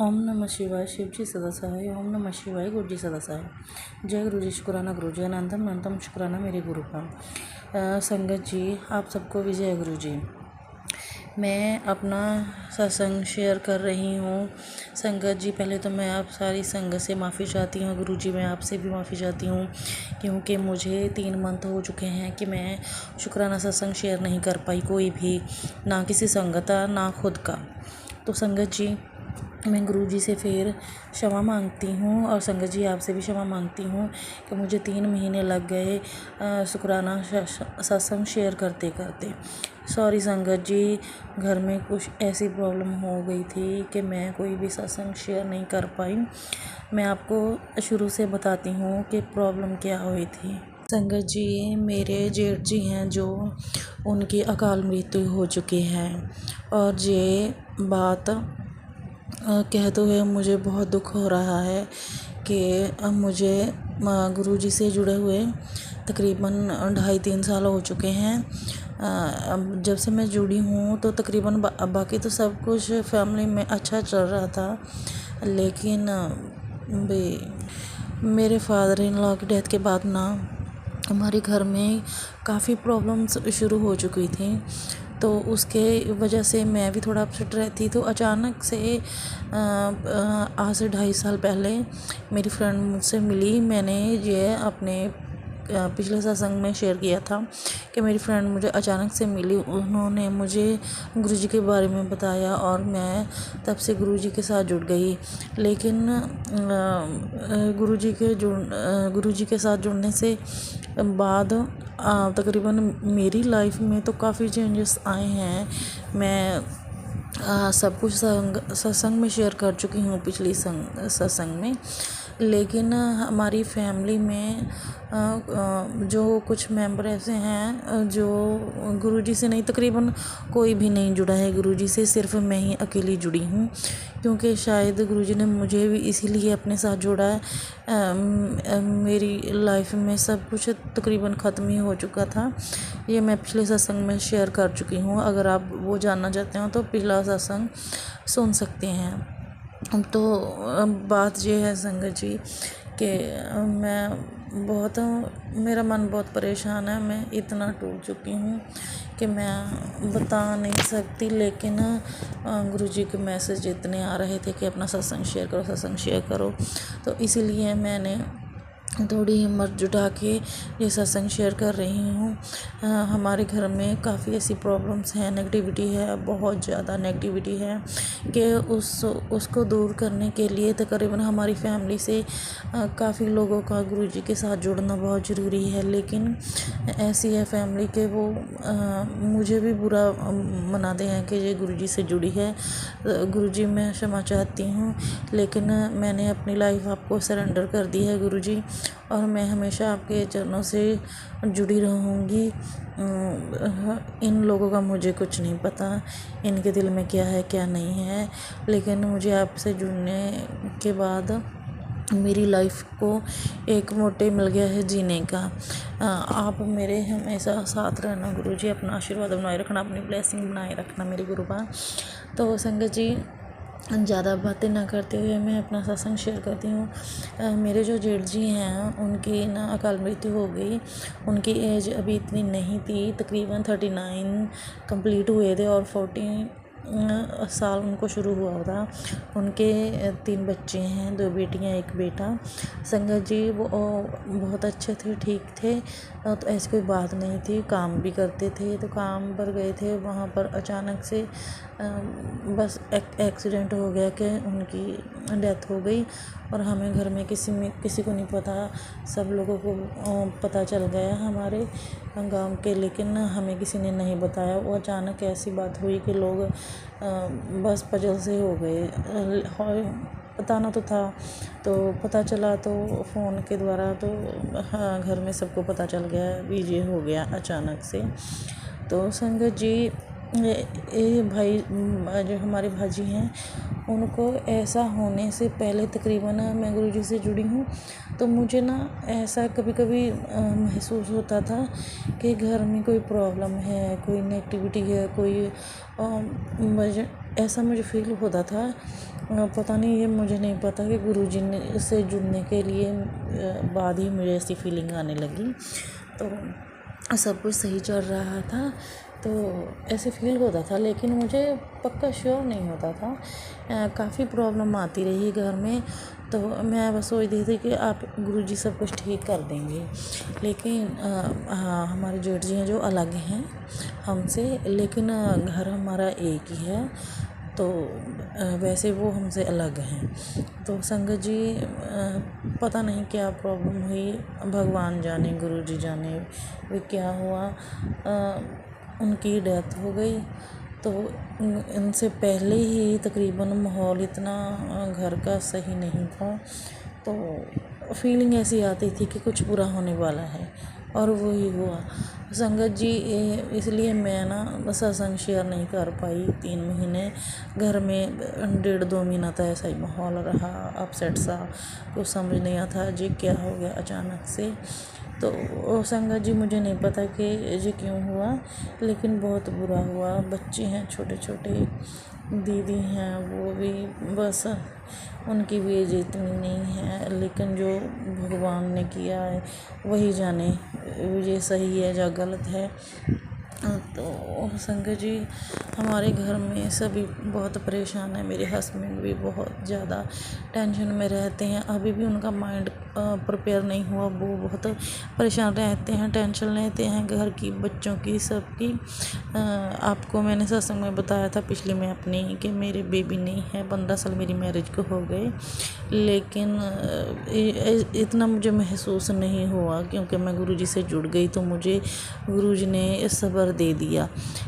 ओम नमः शिवाय। शिव जी सदा सहाय। ओम नमः शिवाय। गुरु जी सदा सहाय। जय गुरु जी। शुक्राना गुरु जी। अनंतम अनंतम शुक्राना मेरे गुरु का। संगत जी, आप सबको विजय गुरु जी। मैं अपना सत्संग शेयर कर रही हूँ। संगत जी, पहले तो मैं आप सारी संगत से माफ़ी चाहती हूँ। गुरु जी, मैं आपसे भी माफ़ी चाहती हूँ क्योंकि मुझे 3 मंथ हो चुके हैं कि मैं शुक्राना सत्संग शेयर नहीं कर पाई, कोई भी, ना किसी संगत का ना खुद का। तो संगत जी, मैं गुरु जी से फिर क्षमा मांगती हूँ और संगत जी आपसे भी क्षमा मांगती हूँ कि मुझे 3 महीने लग गए शुक्राना सत्संग शेयर करते करते। सॉरी संगत जी, घर में कुछ ऐसी प्रॉब्लम हो गई थी कि मैं कोई भी सत्संग शेयर नहीं कर पाई। मैं आपको शुरू से बताती हूँ कि प्रॉब्लम क्या हुई थी। संगत जी, मेरे जेठ जी हैं जो उनकी अकाल मृत्यु हो चुकी है और ये बात कहते हुए मुझे बहुत दुख हो रहा है कि अब मुझे गुरु जी से जुड़े हुए तकरीबन 2.5-3 साल हो चुके हैं। अब जब से मैं जुड़ी हूँ तो तकरीबन बाकी तो सब कुछ फैमिली में अच्छा चल रहा था, लेकिन मेरे फादर इन लॉ की डेथ के बाद ना हमारे घर में काफ़ी प्रॉब्लम्स शुरू हो चुकी थी। तो उसके वजह से मैं भी थोड़ा अपसेट रहती। तो अचानक से आज से 2.5 साल पहले मेरी फ्रेंड मुझसे मिली। मैंने ये अपने पिछले सत्संग में शेयर किया था कि मेरी फ्रेंड मुझे अचानक से मिली। उन्होंने मुझे गुरुजी के बारे में बताया और मैं तब से गुरुजी के साथ जुड़ गई। लेकिन गुरुजी के साथ जुड़ने से बाद तकरीबन मेरी लाइफ में तो काफ़ी चेंजेस आए हैं। मैं सब कुछ सत्संग में शेयर कर चुकी हूँ पिछली सत्संग में, लेकिन हमारी फैमिली में जो कुछ मेंबर ऐसे हैं जो गुरुजी से नहीं, तकरीबन कोई भी नहीं जुड़ा है गुरुजी से, सिर्फ मैं ही अकेली जुड़ी हूँ क्योंकि शायद गुरुजी ने मुझे भी इसीलिए अपने साथ जोड़ा है। मेरी लाइफ में सब कुछ तकरीबन ख़त्म ही हो चुका था। ये मैं पिछले सत्संग में शेयर कर चुकी हूँ। अगर आप वो जानना चाहते हो तो पिछला सत्संग सुन सकते हैं। तो बात ये है संगत जी कि मेरा मन बहुत परेशान है। मैं इतना टूट चुकी हूँ कि मैं बता नहीं सकती, लेकिन गुरुजी के मैसेज इतने आ रहे थे कि अपना सत्संग शेयर करो। तो इसीलिए मैंने थोड़ी हिम्मत जुटा के ये सत्संग शेयर कर रही हूँ। हमारे घर में काफ़ी ऐसी प्रॉब्लम्स हैं, नेगेटिविटी है, बहुत ज़्यादा नेगेटिविटी है कि उसको दूर करने के लिए तकरीबन हमारी फैमिली से काफ़ी लोगों का गुरुजी के साथ जुड़ना बहुत ज़रूरी है। लेकिन ऐसी है फैमिली के वो मुझे भी बुरा मनाते हैं कि ये गुरुजी से जुड़ी है। गुरुजी, मैं क्षमा चाहती हूँ, लेकिन मैंने अपनी लाइफ आपको सरेंडर कर दी है गुरुजी, और मैं हमेशा आपके चरणों से जुड़ी रहूँगी। इन लोगों का मुझे कुछ नहीं पता, इनके दिल में क्या है क्या नहीं है, लेकिन मुझे आपसे जुड़ने के बाद मेरी लाइफ को एक मोटिव मिल गया है जीने का। आप मेरे हमेशा साथ रहना गुरुजी, अपना आशीर्वाद बनाए रखना, अपनी ब्लेसिंग बनाए रखना मेरे गुरु का। तो संगत जी, ज़्यादा बातें ना करते हुए मैं अपना सत्संग शेयर करती हूँ। मेरे जो जेठ जी हैं उनकी ना अकाल मृत्यु हो गई। उनकी एज अभी इतनी नहीं थी, तकरीबन 39 कंप्लीट हुए थे और 40 साल उनको शुरू हुआ था। उनके 3 बच्चे हैं, 2 बेटियां 1 बेटा। संगत जी, वो बहुत अच्छे थे, ठीक थे, तो ऐसी कोई बात नहीं थी। काम भी करते थे, तो काम पर गए थे, वहाँ पर अचानक से बस एक्सीडेंट हो गया कि उनकी डेथ हो गई और हमें घर में किसी को नहीं पता। सब लोगों को पता चल गया हमारे गांव के, लेकिन हमें किसी ने नहीं बताया। वो अचानक ऐसी बात हुई कि लोग बस पजल से हो गए। बताना तो था, तो पता चला तो फ़ोन के द्वारा, तो हाँ, घर में सबको पता चल गया, ये हो गया अचानक से। तो संगत जी, ये भाई जो हमारे भाजी हैं, उनको ऐसा होने से पहले तकरीबन मैं गुरुजी से जुड़ी हूँ, तो मुझे ना ऐसा कभी कभी महसूस होता था कि घर में कोई प्रॉब्लम है, कोई नेगेटिविटी है, कोई ऐसा मुझे फील होता था। पता नहीं, ये मुझे नहीं पता कि गुरुजी ने से जुड़ने के लिए बाद ही मुझे ऐसी फीलिंग आने लगी। तो सब कुछ सही चल रहा था, तो ऐसे फील होता था, लेकिन मुझे पक्का श्योर नहीं होता था। काफ़ी प्रॉब्लम आती रही घर में, तो मैं बस सोचती थी कि आप गुरुजी सब कुछ ठीक कर देंगे। लेकिन हमारे जेठ जी हैं जो अलग हैं हमसे, लेकिन घर हमारा एक ही है, तो वैसे वो हमसे अलग हैं। तो संगत जी, पता नहीं क्या प्रॉब्लम हुई, भगवान जाने, गुरुजी जाने वो क्या हुआ। उनकी डेथ हो गई, तो इनसे पहले ही तकरीबन माहौल इतना घर का सही नहीं था, तो फीलिंग ऐसी आती थी कि कुछ बुरा होने वाला है, और वही हुआ। संगत जी, इसलिए मैं ना सत्संग शेयर नहीं कर पाई 3 महीने। घर में 1.5-2 महीना तो ऐसा ही माहौल रहा, अपसेट सा, कुछ समझ नहीं आता जी क्या हो गया अचानक से। तो संगत जी, मुझे नहीं पता कि ये क्यों हुआ, लेकिन बहुत बुरा हुआ। बच्चे हैं छोटे छोटे, दीदी हैं, वो भी बस उनकी भी एज इतनी नहीं है, लेकिन जो भगवान ने किया है वही जाने ये सही है या गलत है। तो संगत जी, हमारे घर में सभी बहुत परेशान है। मेरे हस्बैंड भी बहुत ज़्यादा टेंशन में रहते हैं, अभी भी उनका माइंड प्रिपेयर नहीं हुआ। वो बहुत परेशान रहते हैं, टेंशन लेते हैं घर की, बच्चों की, सबकी। आपको मैंने सत्संग में बताया था पिछले में अपनी कि मेरे बेबी नहीं है, 15 साल मेरी मैरिज को हो गए, लेकिन इतना मुझे महसूस नहीं हुआ, क्योंकि मैं गुरुजी से जुड़ गई, तो मुझे गुरुजी ने सब्र दे दिया।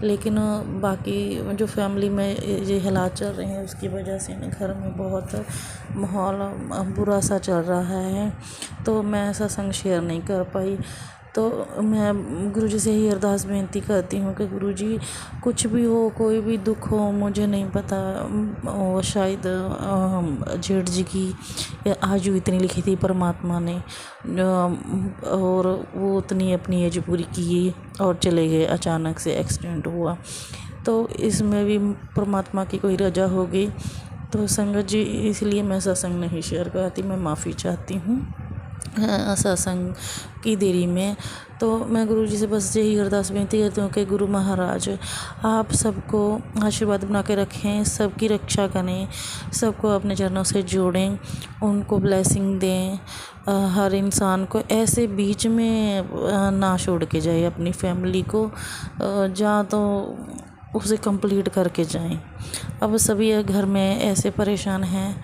लेकिन बाकी जो फैमिली में ये हालात चल रहे हैं, उसकी वजह से ना घर में बहुत माहौल बुरा सा चल रहा है, तो मैं सत्संग शेयर नहीं कर पाई। तो मैं गुरुजी से ही अरदास बेनती करती हूँ कि गुरुजी, कुछ भी हो, कोई भी दुख हो, मुझे नहीं पता, वो शायद जेठ जी की आयु इतनी लिखी थी परमात्मा ने, और वो उतनी अपनी एज पूरी की और चले गए, अचानक से एक्सीडेंट हुआ। तो इसमें भी परमात्मा की कोई रजा होगी। तो संगत जी, इसलिए मैं सत्संग नहीं शेयर करती, मैं माफ़ी चाहती हूँ सत्संग की देरी में। तो मैं गुरुजी से बस यही अरदास बेनती करती हूँ कि गुरु महाराज आप सबको आशीर्वाद बना के रखें, सबकी रक्षा करें, सबको अपने चरणों से जोड़ें, उनको ब्लेसिंग दें। हर इंसान को ऐसे बीच में ना छोड़ के जाए अपनी फैमिली को, जहाँ तो उसे कंप्लीट करके जाएं। अब सभी घर में ऐसे परेशान हैं,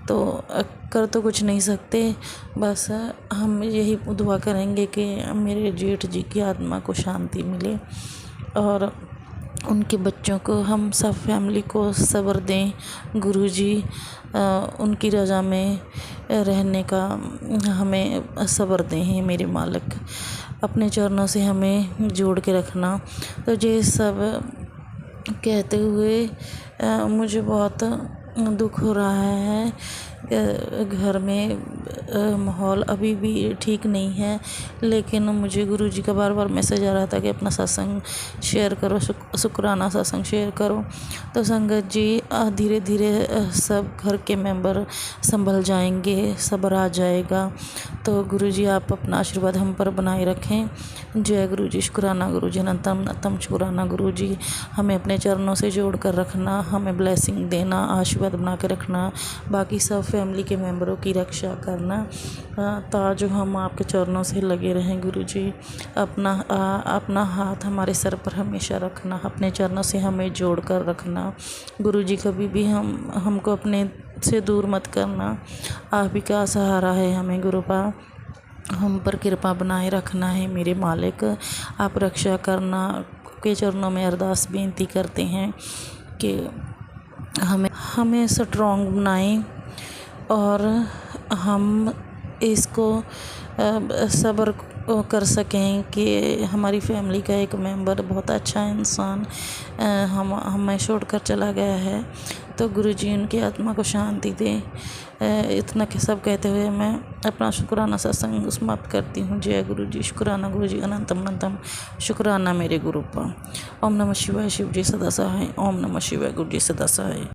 तो कर तो कुछ नहीं सकते, बस हम यही दुआ करेंगे कि मेरे जेठ जी की आत्मा को शांति मिले, और उनके बच्चों को, हम सब फैमिली को सब्र दें। गुरुजी उनकी रज़ा में रहने का हमें सब्र दें। हैं मेरे मालिक, अपने चरणों से हमें जोड़ के रखना। तो ये सब कहते हुए मुझे बहुत दुख हो रहा है। घर में माहौल अभी भी ठीक नहीं है, लेकिन मुझे गुरुजी का बार बार मैसेज आ रहा था कि अपना सत्संग शेयर करो, शुक्राना सत्संग शेयर करो। तो संगत जी, धीरे धीरे सब घर के मेंबर संभल जाएंगे, सब्र आ जाएगा। तो गुरुजी, आप अपना आशीर्वाद हम पर बनाए रखें। जय गुरुजी, शुक्राना गुरुजी, अनंतम अनंतम शुक्राना गुरुजी। हमें अपने चरणों से जोड़ कर रखना, हमें ब्लेसिंग देना, आशीर्वाद बना के रखना, बाकी सब फैमिली के मेंबरों की रक्षा करना। ताजो हम आपके चरणों से लगे रहें गुरुजी। अपना हाथ हमारे सर पर हमेशा रखना, अपने चरणों से हमें जोड़ कर रखना गुरुजी। कभी भी हमको अपने से दूर मत करना, आप ही का सहारा है हमें गुरुपा, हम पर कृपा बनाए रखना है मेरे मालिक। आप रक्षा करना के चरणों में अरदास बेनती करते हैं कि हमें स्ट्रॉन्ग बनाएं, और हम इसको सब्र कर सकें कि हमारी फैमिली का एक मेंबर बहुत अच्छा इंसान हमें छोड़कर चला गया है। तो गुरु जी उनकी आत्मा को शांति दे। इतना के सब कहते हुए मैं अपना शुक्राना सत्संग समाप्त करती हूँ। जय गुरु जी, शुक्राना गुरु जी, अनंतम अनंतम शुक्राना मेरे गुरु पर। ओम नमः शिवाय, शिव जी सदा सहाय। ओम नमः शिवाय, गुरु जी सदा सहाय।